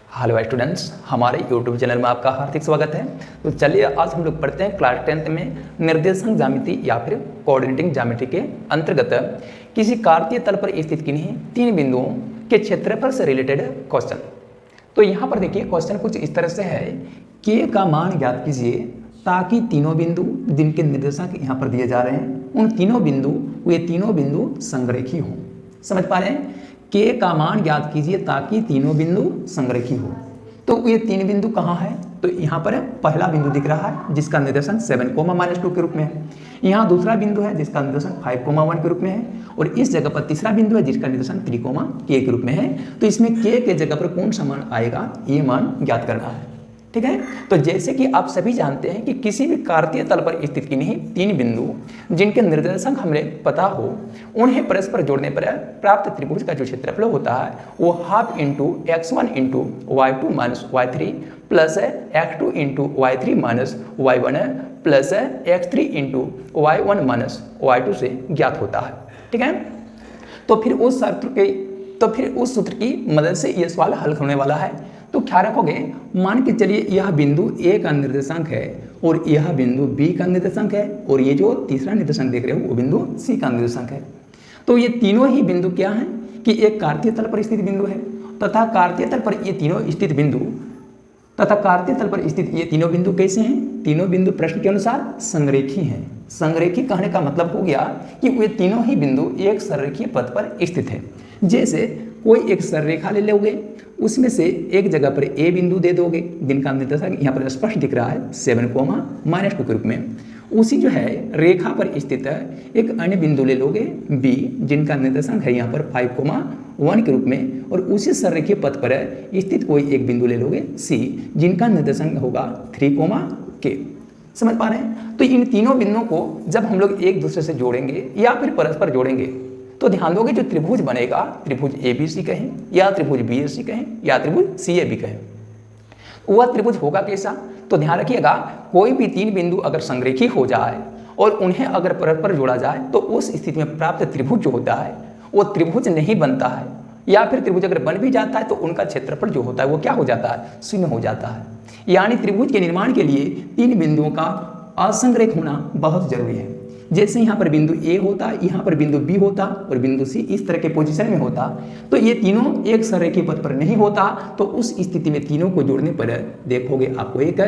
Hello students, हमारे YouTube channel में आपका हार्दिक स्वागत है। तो चलिए आज हम लोग पढ़ते हैं क्लास 10th में निर्देशांक ज्यामिति या फिर कोऑर्डिनेटिंग ज्यामिति के अंतर्गत किसी कार्तीय तल पर स्थित किन्हीं तीन बिंदुओं के क्षेत्रफल से रिलेटेड क्वेश्चन। तो यहाँ पर देखिए क्वेश्चन कुछ इस तरह से है, के का मान ज्ञात कीजिए ताकि तीनों बिंदु जिनके निर्देशांक यहाँ पर दिए जा रहे हैं उन तीनों बिंदु संरेखी हों। समझ पा रहे हैं? के का मान ज्ञात कीजिए ताकि तीनों बिंदु संरेखी हो। तो ये तीन बिंदु कहाँ है? तो यहाँ पर पहला बिंदु दिख रहा है जिसका निर्देशांक 7, -2 के रूप में है। यहाँ दूसरा बिंदु है जिसका निर्देशांक 5, 1 के रूप में है और इस जगह पर तीसरा बिंदु है जिसका निर्देशांक 3, k के रूप में है। तो इसमें k के जगह पर कौन सा मान आएगा, ये मान ज्ञात करना है। ठीक है, तो जैसे कि आप सभी जानते हैं कि किसी भी कार्तीय तल पर स्थित किन्हीं तीन बिंदु जिनके निर्देशांक हमें पता हो उन्हें परस्पर जोड़ने पर प्राप्त त्रिभुज का जो क्षेत्रफल होता है वो ½ × x1 × y2 - y3 plus x2 × y3 - y1 plus x3 × y1 - y2 से ज्ञात होता है। ठीक है, तो फिर उस सूत्र की मदद से यह सवाल हल होने वाला है। तो क्या रखोगे, मान के चलिए यह बिंदु A का निर्देशांक है और यह बिंदु B का निर्देशांक है और ये जो तीसरा निर्देशांक देख रहे हो वो बिंदु C का निर्देशांक है। तो ये तीनों ही बिंदु क्या हैं कि एक कार्तीय तल पर स्थित बिंदु है तथा कार्तीय तल पर ये तीनों बिंदु कैसे हैं? तीनों बिंदु प्रश्न के अनुसार संरेखी हैं। संरेखी कहने का मतलब हो गया कि वे तीनों ही बिंदु एक संरेखीय पथ पर स्थित है। जैसे कोई एक सररेखा ले लोगे, उसमें से एक जगह पर A बिंदु दे दोगे जिनका निर्देशांक यहाँ पर स्पष्ट दिख रहा है 7, -2 के रूप में। उसी जो है रेखा पर स्थित एक अन्य बिंदु ले लोगे B जिनका निर्देशांक है यहाँ पर 5, 1 के रूप में और उसी सररेखीय पथ पर स्थित कोई एक बिंदु ले लोगे C जिनका निर्देशांक होगा 3, k। समझ पा रहे हैं? तो इन तीनों बिंदुओं को जब हम लोग एक दूसरे से जोड़ेंगे या फिर परस्पर जोड़ेंगे तो ध्यान दोगे जो त्रिभुज बनेगा, त्रिभुज ABC कहें या त्रिभुज BAC कहें या त्रिभुज CAB कहें, वह त्रिभुज होगा कैसा? तो ध्यान रखिएगा, कोई भी तीन बिंदु अगर संरेखी हो जाए और उन्हें अगर परस्पर जोड़ा जाए तो उस स्थिति में प्राप्त त्रिभुज जो होता है वो त्रिभुज नहीं बनता है, या फिर त्रिभुज अगर बन भी जाता है तो उनका क्षेत्रफल जो होता है वो क्या हो जाता है, शून्य हो जाता है। यानी त्रिभुज के निर्माण के लिए तीन बिंदुओं का असंरेख होना बहुत जरूरी है। जैसे यहाँ पर बिंदु A होता, यहाँ पर बिंदु B होता और बिंदु C इस तरह के पोजीशन में होता, तो ये तीनों एक संरेखीय पथ पर नहीं होता। तो उस स्थिति में तीनों को जोड़ने पर देखोगे आपको एक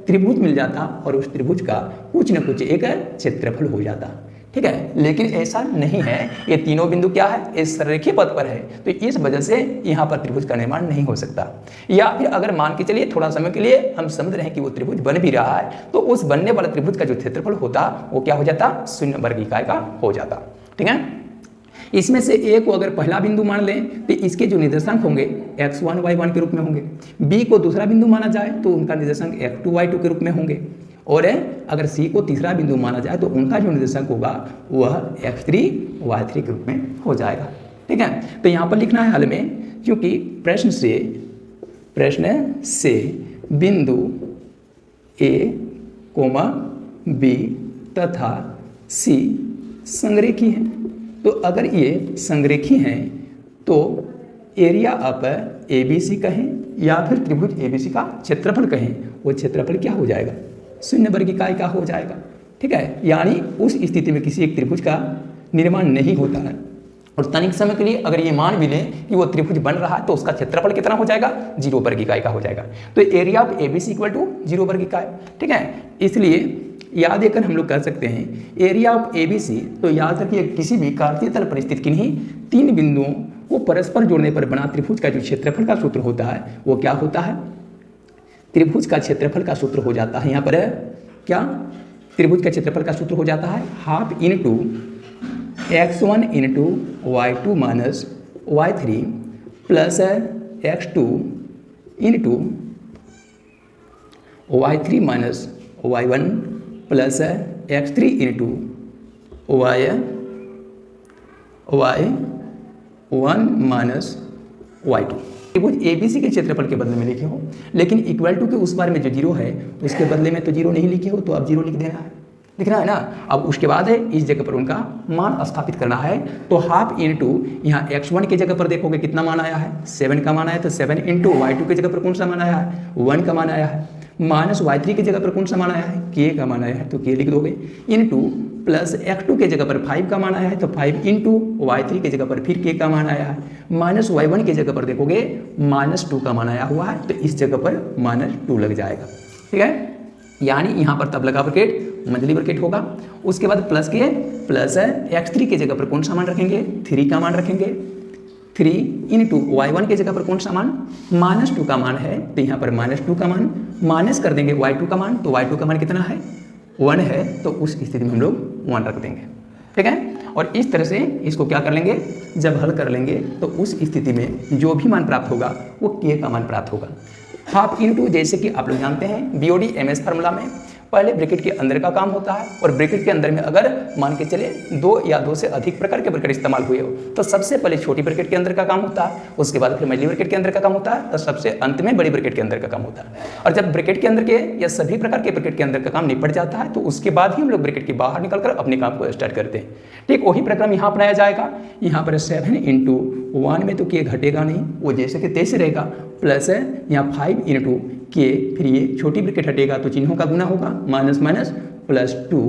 त्रिभुज मिल जाता और उस त्रिभुज का कुछ न कुछ एक क्षेत्रफल हो जाता। ठीक है, लेकिन ऐसा नहीं है, ये तीनों बिंदु क्या है, इस संरेखीय पथ पर है, तो इस वजह से यहाँ पर त्रिभुज का निर्माण नहीं हो सकता। या फिर अगर मान के चलिए थोड़ा समय के लिए हम समझ रहे हैं कि वो त्रिभुज बन भी रहा है तो उस बनने वाला त्रिभुज का जो क्षेत्रफल होता वो क्या हो जाता, 0 वर्ग इकाई का हो जाता। ठीक है, इसमें से A को अगर पहला बिंदु मान लें तो इसके जो निर्देशांक होंगे x1, y1 के रूप में होंगे। B को दूसरा बिंदु माना जाए तो उनका निर्देशांक x2, y2 के रूप में होंगे और अगर C को तीसरा बिंदु माना जाए तो उनका जो निर्देशांक होगा वह x3, y3 के रूप में हो जाएगा। ठीक है, तो यहाँ पर लिखना है हल में, क्योंकि प्रश्न से बिंदु A, B तथा C संरेखी है। तो अगर ये संरेखी हैं तो एरिया ऑफ ABC कहें या फिर त्रिभुज ABC का क्षेत्रफल कहें, वो क्षेत्रफल क्या हो जाएगा, 0 वर्ग इकाई का हो जाएगा। ठीक है, यानी उस स्थिति में किसी एक त्रिभुज का निर्माण नहीं होता है और तनिक समय के लिए अगर ये मान भी लें कि वो त्रिभुज बन रहा है तो उसका क्षेत्रफल कितना हो जाएगा, 0 वर्ग इकाई का हो जाएगा। तो एरिया ऑफ ABC = 0 वर्ग इकाई। ठीक है, इसलिए याद देकर हम लोग कर सकते हैं एरिया ऑफ ABC। तो याद रखिए किसी भी कार्तीय तल पर स्थित किन्हीं तीन बिंदुओं को परस्पर जोड़ने पर बना त्रिभुज का जो क्षेत्रफल का सूत्र होता है वो क्या होता है, त्रिभुज का क्षेत्रफल का सूत्र हो जाता है। यहाँ पर क्या त्रिभुज का क्षेत्रफल का सूत्र हो जाता है ½ × x1 × y2 - y3 plus x2 × y3 - y1 plus x3 × y1 - y2। त्रिभुज ABC के क्षेत्रफल के बदले में लिखे हो, लेकिन इक्वल टू के उस बार में जो 0 है उसके बदले में तो 0 नहीं लिखे हो, तो अब 0 लिख देना है। लिखना है ना। अब उसके बाद है इस जगह पर उनका मान स्थापित करना है, तो हाफ इंटू यहाँ x1 की जगह पर देखोगे कितना मान आया है, 7 का मान आया, तो 7 इंटू y2 की जगह पर कौन सा मान आया है, 1 का मान आया है, माइनस y3 की जगह पर कौन सा मान आया है, k का मान आया है, तो k लिख दोगे, इंटू प्लस x2 की जगह पर 5 का मान आया है, तो 5 इंटू y3 की जगह पर फिर k का मान आया है, माइनस y1 की जगह पर देखोगे -2 का मान आया हुआ है, तो इस जगह पर -2 लग जाएगा। ठीक है, यानी यहाँ पर तब लगा ब्रैकेट मंथली ब्रैकेट होगा। उसके बाद प्लस के प्लस x3 की जगह पर कौन सा मान रखेंगे, 3 का मान रखेंगे, 3 इंटू y1 की जगह पर कौन सा मान, -2 का मान है, तो यहाँ पर -2 का मान माइनस कर देंगे y2 का मान, तो y2 का मान कितना है, 1 है, तो उस स्थिति में हम लोग 1 रख देंगे। ठीक है, और इस तरह से इसको क्या कर लेंगे, जब हल कर लेंगे तो उस स्थिति में जो भी मान प्राप्त होगा वो k का मान प्राप्त होगा। हाफ इंटू, जैसे कि आप लोग जानते हैं BOD MS फार्मूला में पहले ब्रैकेट के अंदर का काम होता है, और ब्रैकेट के अंदर में अगर मान के चले 2 या 2 से अधिक प्रकार के ब्रैकेट इस्तेमाल हुए हो तो सबसे पहले छोटी ब्रैकेट के अंदर का काम होता है, उसके बाद फिर मझली ब्रैकेट के अंदर का काम होता है, तो सबसे अंत में बड़ी ब्रैकेट के अंदर का काम होता है। और जब ब्रैकेट के अंदर के या सभी प्रकार के ब्रैकेट के अंदर का काम निपट जाता है तो उसके बाद ही हम लोग ब्रैकेट के बाहर निकलकर अपने काम को स्टार्ट करते हैं। ठीक वही प्रक्रम यहाँ अपनाया जाएगा। यहाँ पर 7 इंटू 1 में तो k घटेगा नहीं, वो जैसे कि तैसे रहेगा, प्लस है यहाँ 5 इंटू k, फिर ये छोटी ब्रैकेट हटेगा तो चिन्हों का गुना होगा, माइनस माइनस प्लस 2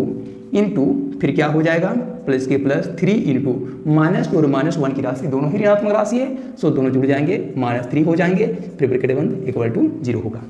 इंटू फिर क्या हो जाएगा, प्लस के प्लस 3 इंटू -2 और -1 की राशि दोनों ही ऋणात्मक राशि है, सो दोनों जुड़ जाएंगे, -3 हो जाएंगे, फिर ब्रैकेट बंद इक्वल टू 0 होगा।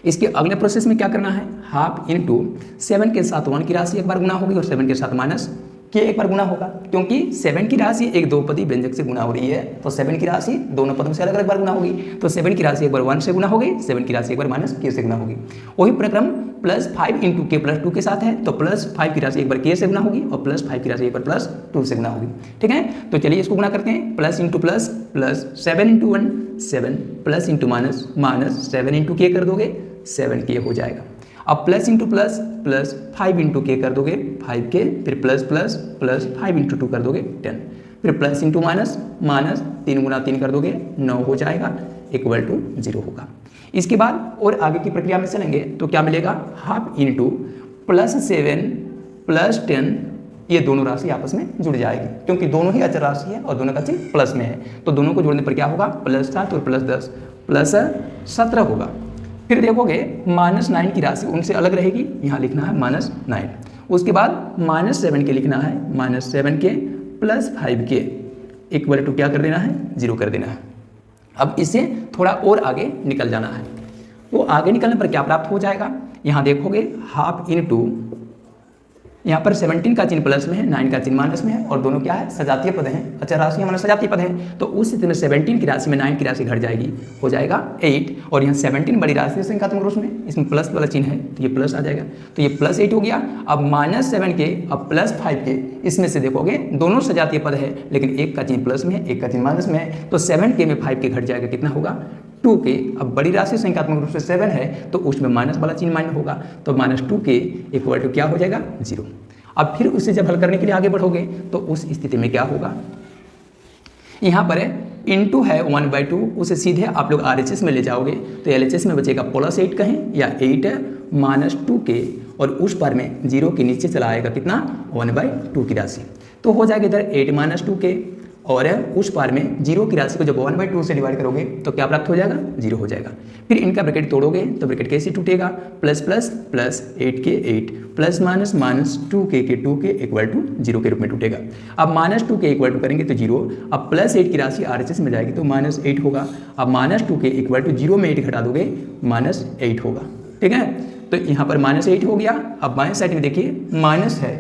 इसके अगले प्रोसेस में क्या करना है, हाफ इंटू 7 के साथ 1 की राशि एक बार गुना होगी और 7 के साथ माइनस k एक बार गुना होगा, क्योंकि 7 की राशि एक दो पदी व्यंजक से गुना हो रही है, तो 7 की राशि दोनों पदों से अलग अलग बार गुना होगी, तो 7 की राशि एक बार 1 से गुना होगी, 7 की राशि एक बार -k से गुना होगी। वही प्रक्रम प्लस 5 इंटू k प्लस 2 के साथ है, तो प्लस 5 की राशि एक बार k से गुना होगी और प्लस 5 की राशि एक बार प्लस 2 से गुना होगी। ठीक है, तो चलिए इसको गुना करते हैं, plus into plus plus 7 into 1 7 plus into minus minus 7 into k कर दोगे 7k हो जाएगा। अब plus into plus plus 5 into k कर दोगे 5k, फिर प्लस प्लस प्लस 5 इंटू 2 कर दोगे 10, फिर प्लस इंटू माइनस माइनस 3 गुना 3 कर दोगे 9 हो जाएगा, इक्वल टू 0 होगा। इसके बाद और आगे की प्रक्रिया में चलेंगे तो क्या मिलेगा, हाफ इंटू प्लस 7 प्लस 10, ये दोनों राशि आपस में जुड़ जाएगी, क्योंकि दोनों ही अचर राशि है और दोनों का चिन्ह प्लस में है, तो दोनों को जोड़ने पर क्या होगा, प्लस 7 और प्लस 10 प्लस 17 होगा। फिर देखोगे -9 की राशि उनसे अलग रहेगी, यहाँ लिखना है -9, उसके बाद -7 के लिखना है, -7 के प्लस 5 के इक्वल टू क्या कर देना है, 0 कर देना है। अब इससे थोड़ा और आगे निकल जाना है, तो आगे निकलने पर क्या प्राप्त हो जाएगा, यहाँ देखोगे हाफ इंटू, यहाँ पर 17 का चिन्ह प्लस में है, 9 का चिन्ह माइनस में है, और दोनों क्या है, सजातीय पद हैं, अचर राशि हमारा सजातीय पद है, तो उस स्थिति में 17 की राशि में 9 की राशि घट जाएगी, हो जाएगा 8, और यहाँ 17 बड़ी राशि है संख्यात्मक रूप में, इसमें प्लस वाला चिन्ह है तो ये प्लस आ जाएगा, तो ये प्लस 8 हो गया। अब -7 के अब प्लस 5 के, इसमें से देखोगे दोनों सजातीय पद है, लेकिन एक का चिन्ह प्लस में है, एक का चिन्ह माइनस में है, तो 7k में 5k घट जाएगा, कितना होगा 2k। अब बड़ी राशि संख्यात्मक रूप से 7 है तो उसमें माइनस वाला चिन्ह माइनस होगा, तो -2k इक्वल टू क्या हो जाएगा, 0। अब फिर उसे जब हल करने के लिए आगे बढ़ोगे तो उस स्थिति में क्या होगा, यहाँ पर इंटू है 1/2, उसे सीधे आप लोग RHS में ले जाओगे तो LHS में बचेगा +8 कहें या 8 -2k, और उस पर में 0 के नीचे चला आएगा कितना, 1/2 की राशि, तो हो जाएगा इधर 8 -2k, और उस पार में 0 की राशि को जब 1/2 से डिवाइड करोगे तो क्या प्राप्त हो जाएगा, 0 हो जाएगा। फिर इनका ब्रैकेट तोड़ोगे तो ब्रैकेट कैसे टूटेगा, plus plus plus 8k 8 plus minus minus 2k के 2k इक्वल टू 0 के रूप में टूटेगा। अब -2k इक्वल टू करेंगे तो 0, अब +8 की राशि RHS में जाएगी तो -8 होगा, अब -2k इक्वल टू 0 में 8 घटा दोगे -8 होगा। ठीक है, तो यहाँ पर -8 हो गया। अब बाएं साइड में देखिए माइनस है,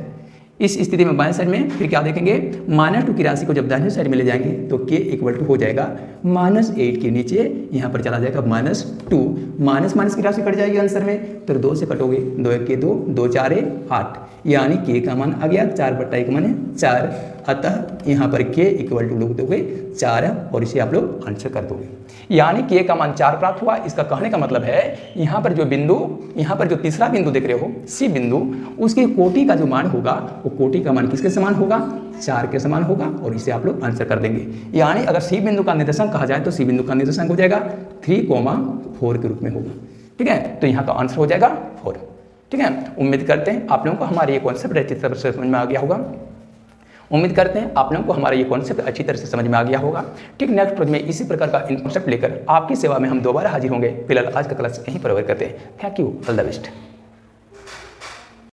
इस स्थिति में बाएं साइड में फिर क्या देखेंगे, -2 की राशि को जब दाहिने साइड में ले जाएंगे तो k इक्वल टू हो जाएगा -8 के नीचे यहाँ पर चला जाएगा -2, माइनस माइनस की राशि कट जाएगी आंसर में, फिर 2 से कटोगे, 2 1 के 2, 2 4 8, यानी k का मान आ गया 4/1 माने 4, अतः यहाँ पर k इक्वल टू लोग दोगे 4 और इसे आप लोग आंसर कर दोगे, यानी k का मान 4 प्राप्त हुआ। इसका कहने का मतलब है यहाँ पर जो बिंदु, यहाँ पर जो तीसरा बिंदु देख रहे हो C बिंदु, उसके कोटि का जो मान होगा वो कोटि का मान किसके समान होगा, 4 के समान होगा, और इसे आप लोग आंसर कर देंगे। यानी अगर C बिंदु का निर्देशांक कहा जाए तो C बिंदु का निर्देशांक हो जाएगा 3,4 के रूप में होगा। ठीक है, तो यहाँ का आंसर हो जाएगा 4। ठीक है। उम्मीद करते हैं आप लोगों को हमारे ये कॉन्सेप्ट अच्छी तरह से समझ में आ गया होगा। उम्मीद करते हैं आप लोगों को हमारा ये कॉन्सेप्ट अच्छी तरह से समझ में आ गया होगा। ठीक, नेक्स्ट रोज में इसी प्रकार का कॉन्सेप्ट लेकर आपकी सेवा में हम दोबारा हाजिर होंगे। फिलहाल आज का क्लास यहीं पर करते हैं। Thank you, all the best.